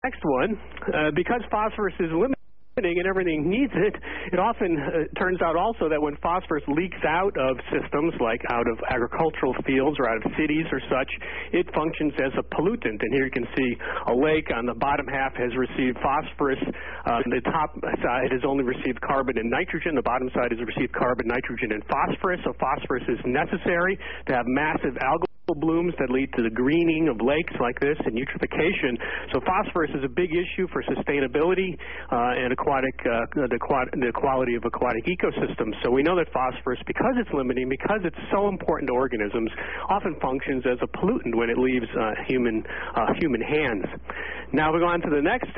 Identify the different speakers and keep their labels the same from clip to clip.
Speaker 1: next one, because phosphorus is limiting and everything needs it, it often turns out also that when phosphorus leaks out of systems, like out of agricultural fields or out of cities or such, it functions as a pollutant. And here you can see a lake on the bottom half has received phosphorus. The top side has only received carbon and nitrogen. The bottom side has received carbon, nitrogen, and phosphorus. So phosphorus is necessary to have massive algal blooms that lead to the greening of lakes like this and eutrophication. So phosphorus is a big issue for sustainability and the quality of aquatic ecosystems. So we know that phosphorus, because it's limiting, because it's so important to organisms, often functions as a pollutant when it leaves human hands. Now we go on to the next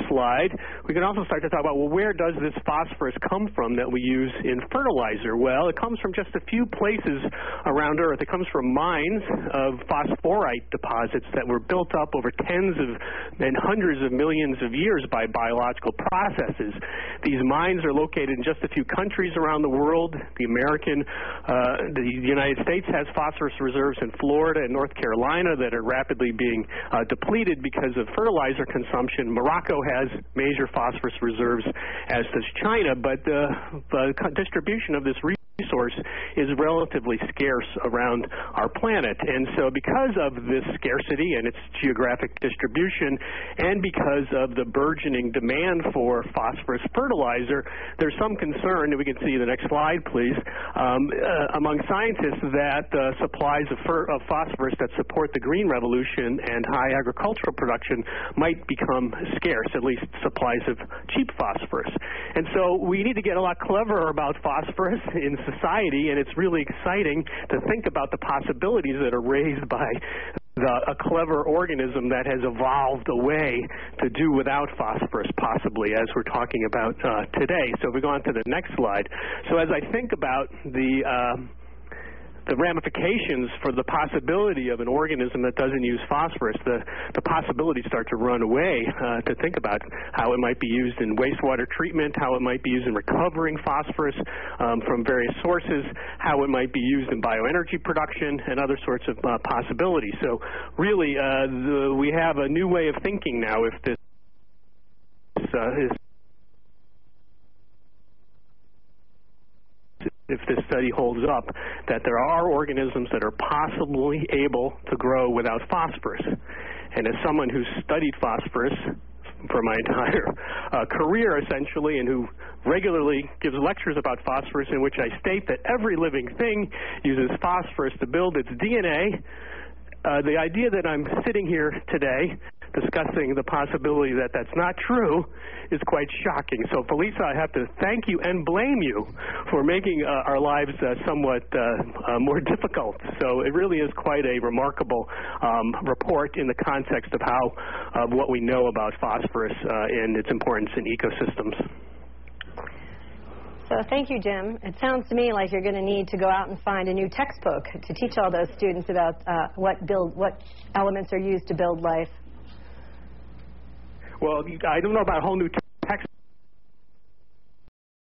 Speaker 1: slide. We can also start to talk about, well, where does this phosphorus come from that we use in fertilizer? Well, it comes from just a few places around Earth. It comes from mines of phosphorite deposits that were built up over tens of and hundreds of millions of years by biological processes. These mines are located in just a few countries around the world. The United States has phosphorus reserves in Florida and North Carolina that are rapidly being depleted because of fertilizer consumption. Morocco has major phosphorus reserves, as does China, but the distribution of this resource is relatively scarce around our planet. And so because of this scarcity and its geographic distribution, and because of the burgeoning demand for phosphorus fertilizer, there's some concern, and we can see the next slide, please, among scientists that supplies of phosphorus that support the green revolution and high agricultural production might become scarce, at least supplies of cheap phosphorus. And so we need to get a lot cleverer about phosphorus in society, and it's really exciting to think about the possibilities that are raised by a clever organism that has evolved a way to do without phosphorus, possibly, as we're talking about today. So if we go on to the next slide. So as I think about the ramifications for the possibility of an organism that doesn't use phosphorus, the possibilities start to run away to think about how it might be used in wastewater treatment, how it might be used in recovering phosphorus from various sources, how it might be used in bioenergy production, and other sorts of possibilities. So really, we have a new way of thinking now if this if this study holds up, that there are organisms that are possibly able to grow without phosphorus. And as someone who's studied phosphorus for my entire career, essentially, and who regularly gives lectures about phosphorus in which I state that every living thing uses phosphorus to build its DNA, the idea that I'm sitting here today discussing the possibility that that's not true is quite shocking. So, Felisa, I have to thank you and blame you for making our lives somewhat more difficult. So it really is quite a remarkable report in the context of what we know about phosphorus and its importance in ecosystems.
Speaker 2: So thank you, Jim. It sounds to me like you're going to need to go out and find a new textbook to teach all those students about what elements are used to build life.
Speaker 1: Well, I don't know about a whole new